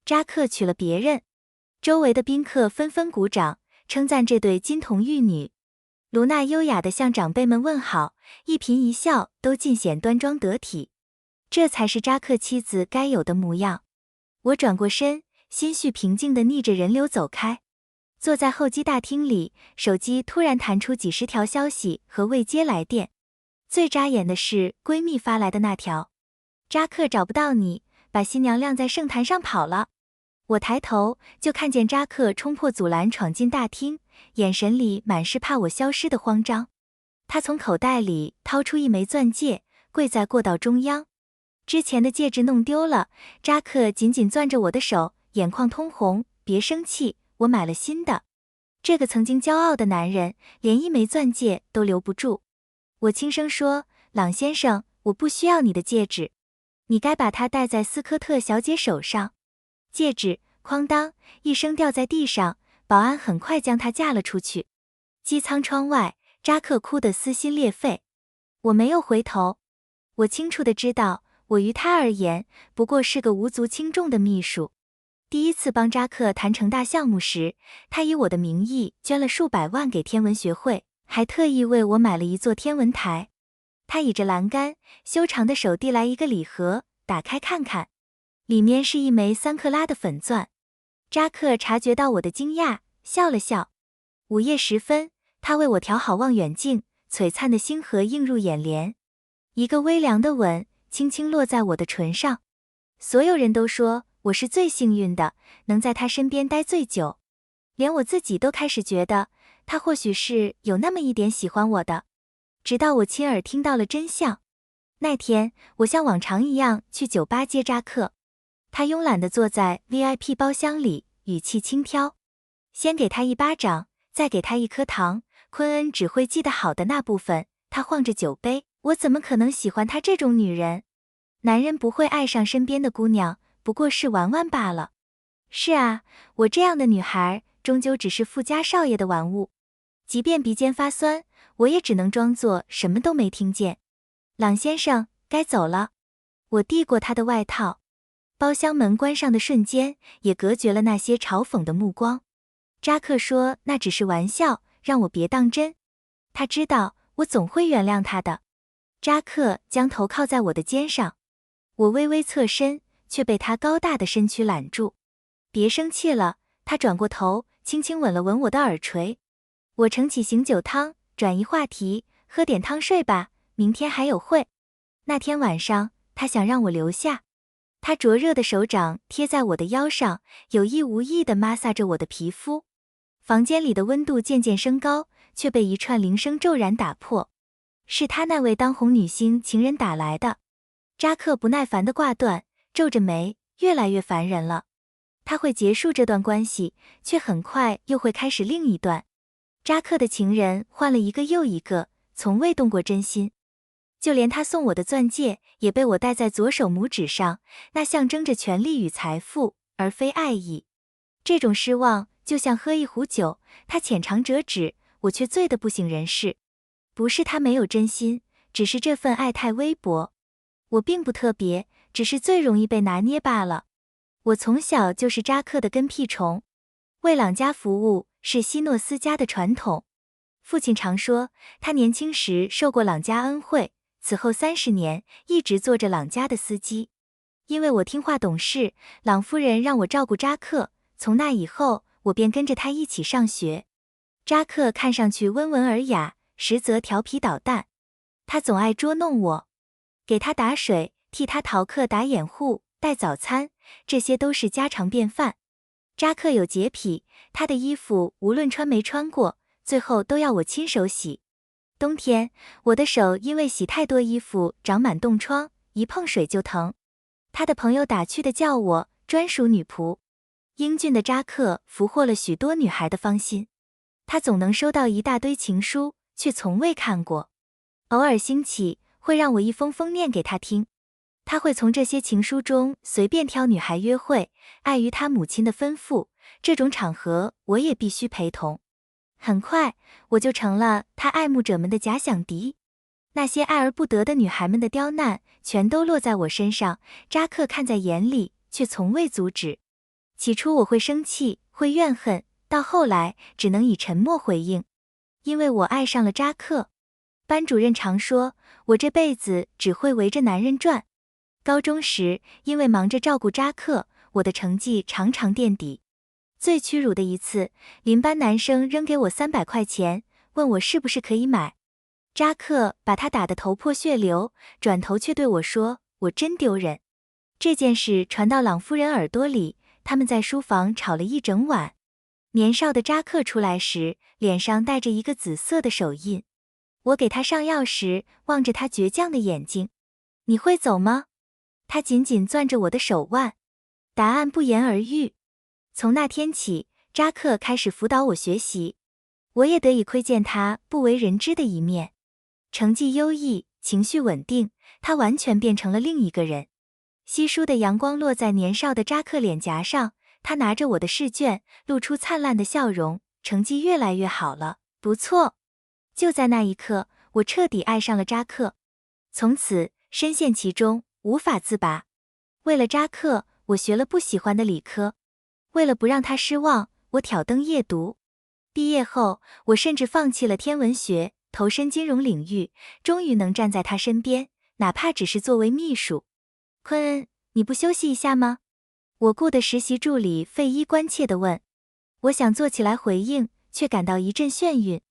扎克娶了别人。周围的宾客纷纷鼓掌，称赞这对金童玉女。卢娜优雅地向长辈们问好，一颦一笑都尽显端庄得体。这才是扎克妻子该有的模样。我转过身，心绪平静地逆着人流走开。坐在候机大厅里，手机突然弹出几十条消息和未接来电。最扎眼的是闺蜜发来的那条：扎克找不到你，把新娘晾在圣坛上跑了。我抬头就看见扎克冲破阻拦闯进大厅，眼神里满是怕我消失的慌张。他从口袋里掏出一枚钻戒，跪在过道中央。之前的戒指弄丢了，扎克紧紧攥着我的手，眼眶通红。别生气，我买了新的。这个曾经骄傲的男人，连一枚钻戒都留不住。我轻声说：朗先生，我不需要你的戒指，你该把它戴在斯科特小姐手上。戒指哐当一声掉在地上，保安很快将它架了出去。机舱窗外，扎克哭得撕心裂肺。我没有回头，我清楚地知道，我于他而言不过是个无足轻重的秘书。第一次帮扎克谈成大项目时，他以我的名义捐了数百万给天文学会，还特意为我买了一座天文台。他倚着栏杆，修长的手递来一个礼盒，打开看看，里面是一枚3克拉的粉钻。扎克察觉到我的惊讶，笑了笑。午夜时分，他为我调好望远镜，璀璨的星河映入眼帘。一个微凉的吻轻轻落在我的唇上。所有人都说我是最幸运的，能在他身边待最久。连我自己都开始觉得，他或许是有那么一点喜欢我的。直到我亲耳听到了真相。那天，我像往常一样去酒吧接扎克。他慵懒地坐在 VIP 包厢里，语气轻佻。先给他一巴掌，再给他一颗糖，昆恩只会记得好的那部分。他晃着酒杯，我怎么可能喜欢他这种女人？男人不会爱上身边的姑娘，不过是玩玩罢了。是啊，我这样的女孩，终究只是富家少爷的玩物。即便鼻尖发酸，我也只能装作什么都没听见。朗先生，该走了。我递过他的外套。包厢门关上的瞬间，也隔绝了那些嘲讽的目光。扎克说那只是玩笑，让我别当真。他知道我总会原谅他的。扎克将头靠在我的肩上，我微微侧身，却被他高大的身躯揽住。别生气了，他转过头，轻轻吻了吻我的耳垂。我盛起醒酒汤，转移话题，喝点汤睡吧，明天还有会。那天晚上，他想让我留下。他灼热的手掌贴在我的腰上，有意无意地摩挲着我的皮肤。房间里的温度渐渐升高，却被一串铃声骤然打破。是他那位当红女星情人打来的。扎克不耐烦地挂断，皱着眉，越来越烦人了。他会结束这段关系，却很快又会开始另一段。扎克的情人换了一个又一个，从未动过真心。就连他送我的钻戒，也被我戴在左手拇指上，那象征着权力与财富，而非爱意。这种失望就像喝一壶酒，他浅尝辄止，我却醉得不省人事。不是他没有真心，只是这份爱太微薄。我并不特别，只是最容易被拿捏罢了。我从小就是扎克的跟屁虫。为朗家服务是希诺斯家的传统。父亲常说，他年轻时受过朗家恩惠，此后30年一直做着朗家的司机。因为我听话懂事，朗夫人让我照顾扎克，从那以后，我便跟着他一起上学。扎克看上去温文尔雅，实则调皮捣蛋。他总爱捉弄我，给他打水，替他逃课打掩护，带早餐，这些都是家常便饭。扎克有洁癖，他的衣服无论穿没穿过，最后都要我亲手洗。冬天，我的手因为洗太多衣服长满冻疮，一碰水就疼。他的朋友打趣地叫我专属女仆。英俊的扎克俘获了许多女孩的芳心。他总能收到一大堆情书，却从未看过。偶尔兴起，会让我一封封念给他听。他会从这些情书中随便挑女孩约会，碍于他母亲的吩咐，这种场合我也必须陪同。很快，我就成了他爱慕者们的假想敌。那些爱而不得的女孩们的刁难，全都落在我身上，扎克看在眼里，却从未阻止。起初我会生气，会怨恨，到后来只能以沉默回应，因为我爱上了扎克。班主任常说，我这辈子只会围着男人转。高中时，因为忙着照顾扎克，我的成绩常常垫底。最屈辱的一次，邻班男生扔给我300块钱，问我是不是可以买。扎克把他打得头破血流，转头却对我说，我真丢人。这件事传到朗夫人耳朵里，他们在书房吵了一整晚。年少的扎克出来时，脸上带着一个紫色的手印。我给他上药时，望着他倔强的眼睛。你会走吗？他紧紧攥着我的手腕。答案不言而喻。从那天起，扎克开始辅导我学习，我也得以窥见他不为人知的一面。成绩优异，情绪稳定，他完全变成了另一个人。稀疏的阳光落在年少的扎克脸颊上，他拿着我的试卷，露出灿烂的笑容，成绩越来越好了，不错。就在那一刻，我彻底爱上了扎克，从此深陷其中，无法自拔。为了扎克，我学了不喜欢的理科。为了不让他失望，我挑灯夜读。毕业后，我甚至放弃了天文学，投身金融领域，终于能站在他身边，哪怕只是作为秘书。昆恩，你不休息一下吗？我雇的实习助理费伊关切地问。我想坐起来回应，却感到一阵眩晕。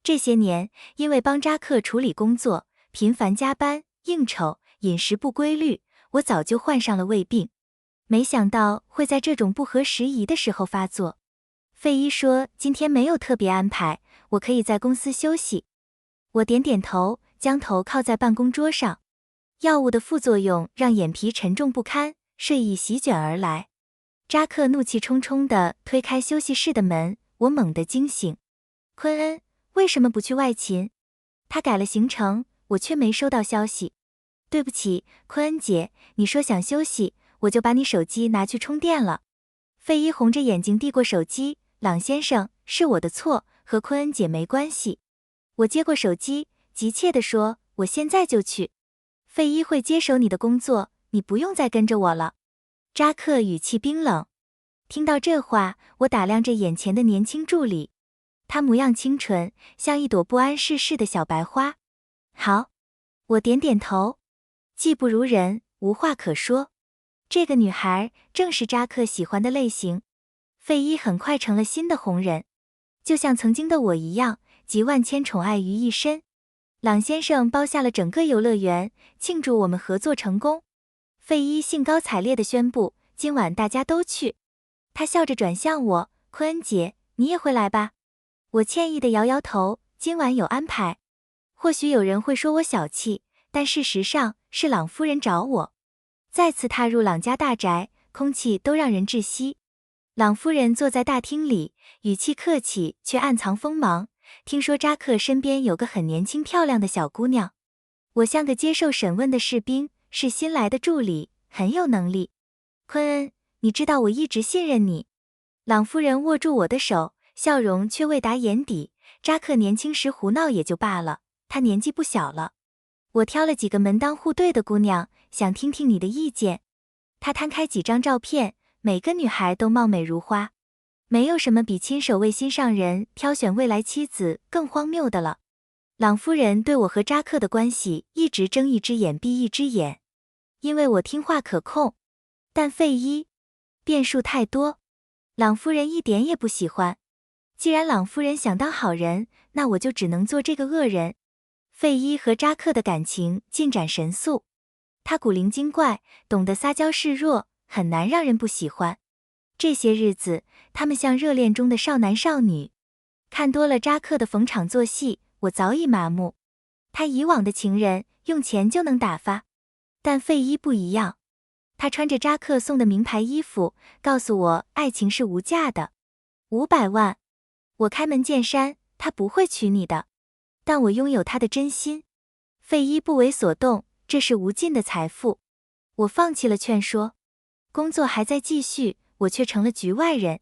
这些年，因为帮扎克处理工作，频繁加班、应酬、饮食不规律，我早就患上了胃病。没想到会在这种不合时宜的时候发作。费伊说今天没有特别安排，我可以在公司休息。我点点头，将头靠在办公桌上。药物的副作用让眼皮沉重不堪，睡意席卷而来。扎克怒气冲冲地推开休息室的门，我猛地惊醒。昆恩，为什么不去外勤？他改了行程，我却没收到消息。对不起，昆恩姐，你说想休息，我就把你手机拿去充电了。费伊红着眼睛递过手机，朗先生，是我的错，和昆恩姐没关系。我接过手机，急切地说，我现在就去。费伊会接手你的工作，你不用再跟着我了。扎克语气冰冷。听到这话，我打量着眼前的年轻助理，她模样清纯，像一朵不谙世事的小白花。好，我点点头。技不如人，无话可说。这个女孩正是扎克喜欢的类型。费伊很快成了新的红人，就像曾经的我一样，集万千宠爱于一身。朗先生包下了整个游乐园，庆祝我们合作成功。费伊兴高采烈地宣布，今晚大家都去。他笑着转向我，昆恩姐，你也会来吧？我歉意地摇摇头，今晚有安排。或许有人会说我小气，但事实上是朗夫人找我。再次踏入朗家大宅，空气都让人窒息。朗夫人坐在大厅里，语气客气，却暗藏锋芒。听说扎克身边有个很年轻漂亮的小姑娘。我像个接受审问的士兵，是新来的助理，很有能力。昆恩，你知道我一直信任你。朗夫人握住我的手，笑容却未达眼底。扎克年轻时胡闹也就罢了，他年纪不小了。我挑了几个门当户对的姑娘，想听听你的意见。他摊开几张照片，每个女孩都貌美如花。没有什么比亲手为心上人挑选未来妻子更荒谬的了。朗夫人对我和扎克的关系一直睁一只眼闭一只眼，因为我听话可控。但费伊变数太多，朗夫人一点也不喜欢。既然朗夫人想当好人，那我就只能做这个恶人。费伊和扎克的感情进展神速，他古灵精怪，懂得撒娇示弱，很难让人不喜欢。这些日子，他们像热恋中的少男少女。看多了扎克的逢场作戏，我早已麻木。他以往的情人用钱就能打发，但费伊不一样。他穿着扎克送的名牌衣服，告诉我爱情是无价的。500万，我开门见山，他不会娶你的。但我拥有他的真心。费伊不为所动，这是无尽的财富。我放弃了劝说，工作还在继续，我却成了局外人。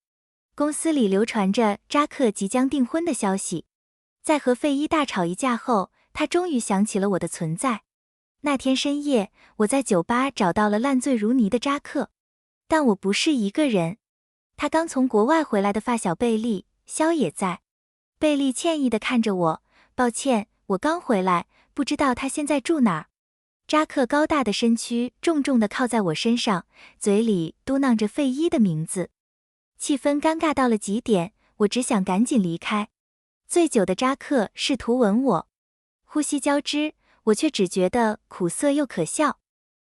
公司里流传着扎克即将订婚的消息。在和费伊大吵一架后，他终于想起了我的存在。那天深夜，我在酒吧找到了烂醉如泥的扎克。但我不是一个人。他刚从国外回来的发小贝利，肖也在。贝利歉意地看着我，抱歉，我刚回来，不知道他现在住哪儿。扎克高大的身躯重重地靠在我身上，嘴里嘟囔着费伊的名字。气氛尴尬到了极点，我只想赶紧离开。醉酒的扎克试图吻我，呼吸交织，我却只觉得苦涩又可笑。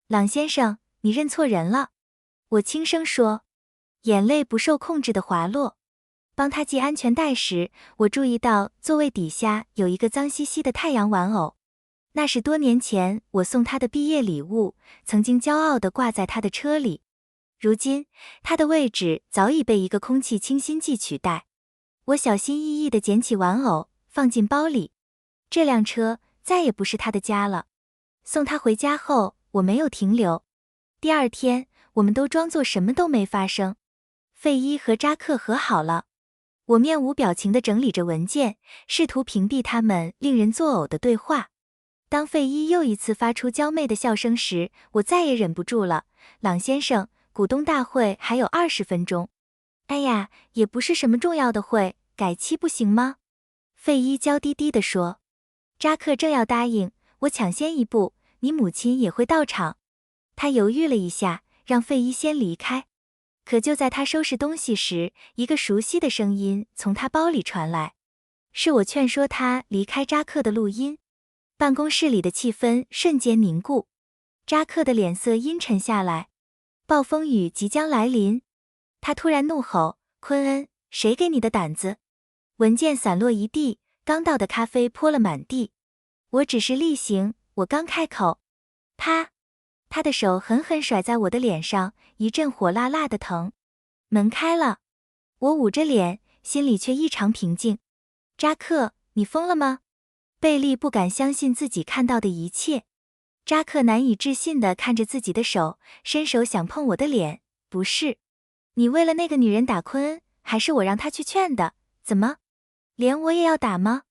朗先生，你认错人了，我轻声说，眼泪不受控制地滑落。帮他系安全带时，我注意到座位底下有一个脏兮兮的太阳玩偶。那是多年前我送他的毕业礼物，曾经骄傲地挂在他的车里。如今，他的位置早已被一个空气清新剂取代。我小心翼翼地捡起玩偶，放进包里。这辆车再也不是他的家了。送他回家后，我没有停留。第二天，我们都装作什么都没发生。费伊和扎克和好了。我面无表情地整理着文件，试图屏蔽他们令人作呕的对话。当费伊又一次发出娇媚的笑声时，我再也忍不住了。朗先生，股东大会还有20分钟。哎呀，也不是什么重要的会，改期不行吗？费伊娇滴滴地说。扎克正要答应，我抢先一步，你母亲也会到场。他犹豫了一下，让费伊先离开。可就在他收拾东西时，一个熟悉的声音从他包里传来，是我劝说他离开扎克的录音。办公室里的气氛瞬间凝固，扎克的脸色阴沉下来。暴风雨即将来临，他突然怒吼：“昆恩，谁给你的胆子？”文件散落一地，刚倒的咖啡泼了满地。我只是例行，我刚开口，啪！他的手狠狠甩在我的脸上，一阵火辣辣的疼。门开了，我捂着脸，心里却异常平静。扎克，你疯了吗？贝利不敢相信自己看到的一切。扎克难以置信地看着自己的手，伸手想碰我的脸。不是，你为了那个女人打昆恩，还是我让她去劝的？怎么，连我也要打吗？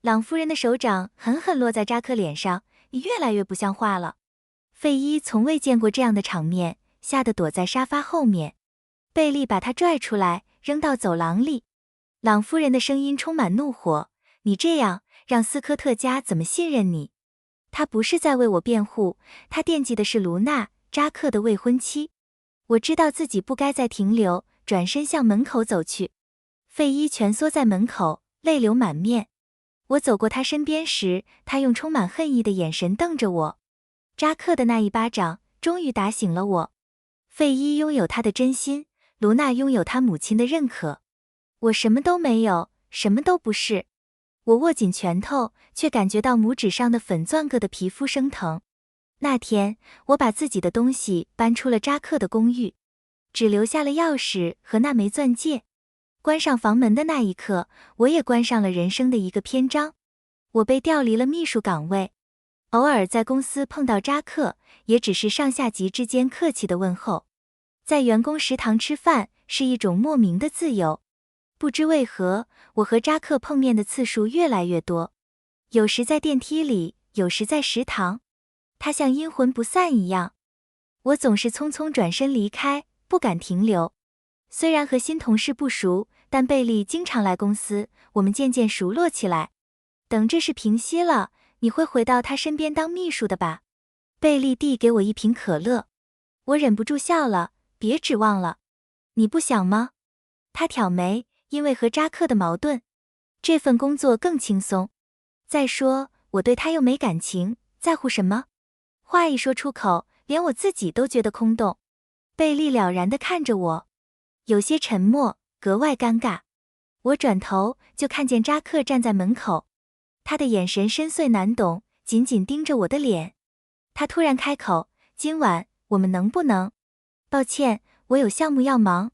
朗夫人的手掌狠狠落在扎克脸上，你越来越不像话了。费伊从未见过这样的场面，吓得躲在沙发后面。贝利把他拽出来，扔到走廊里。朗夫人的声音充满怒火，你这样让斯科特家怎么信任你？他不是在为我辩护，他惦记的是卢娜，扎克的未婚妻。我知道自己不该再停留，转身向门口走去。费伊蜷缩在门口，泪流满面。我走过他身边时，他用充满恨意的眼神瞪着我。扎克的那一巴掌终于打醒了我。费伊拥有他的真心，卢娜拥有他母亲的认可。我什么都没有，什么都不是。我握紧拳头，却感觉到拇指上的粉钻疙的皮肤生疼。那天，我把自己的东西搬出了扎克的公寓，只留下了钥匙和那枚钻戒。关上房门的那一刻，我也关上了人生的一个篇章。我被调离了秘书岗位，偶尔在公司碰到扎克，也只是上下级之间客气的问候。在员工食堂吃饭是一种莫名的自由。不知为何，我和扎克碰面的次数越来越多，有时在电梯里，有时在食堂。他像阴魂不散一样，我总是匆匆转身离开，不敢停留。虽然和新同事不熟，但贝利经常来公司，我们渐渐熟络起来。等这事平息了，你会回到他身边当秘书的吧？贝利递给我一瓶可乐，我忍不住笑了。别指望了，你不想吗？他挑眉，因为和扎克的矛盾，这份工作更轻松。再说，我对他又没感情，在乎什么？话一说出口，连我自己都觉得空洞。贝利了然地看着我，有些沉默，格外尴尬。我转头就看见扎克站在门口，他的眼神深邃难懂，紧紧盯着我的脸。他突然开口，今晚我们能不能……抱歉，我有项目要忙。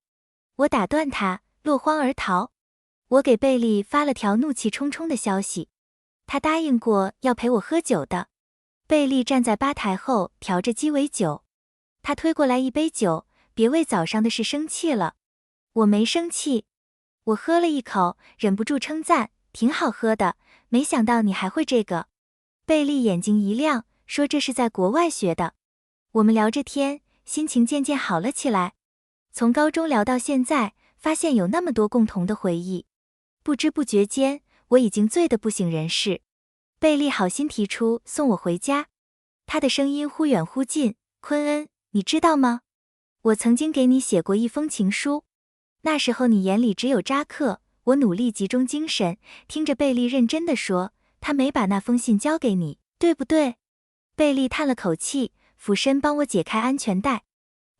我打断他，落荒而逃。我给贝利发了条怒气冲冲的消息，他答应过要陪我喝酒的。贝利站在吧台后调着鸡尾酒，他推过来一杯酒，别为早上的事生气了。我没生气，我喝了一口，忍不住称赞，挺好喝的，没想到你还会这个。贝利眼睛一亮，说这是在国外学的。我们聊着天，心情渐渐好了起来。从高中聊到现在，发现有那么多共同的回忆。不知不觉间，我已经醉得不省人事。贝利好心提出送我回家，他的声音忽远忽近。昆恩，你知道吗？我曾经给你写过一封情书，那时候你眼里只有扎克。我努力集中精神，听着贝利认真地说，他没把那封信交给你，对不对？贝利叹了口气，俯身帮我解开安全带。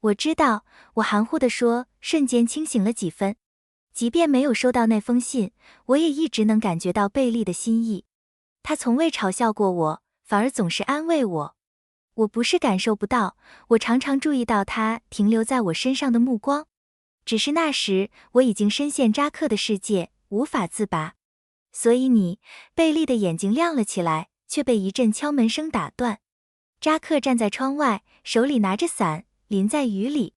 我知道，我含糊地说，瞬间清醒了几分。即便没有收到那封信，我也一直能感觉到贝利的心意。他从未嘲笑过我，反而总是安慰我。我不是感受不到，我常常注意到他停留在我身上的目光。只是那时，我已经深陷扎克的世界，无法自拔。所以你，贝利的眼睛亮了起来，却被一阵敲门声打断。扎克站在窗外，手里拿着伞，淋在雨里。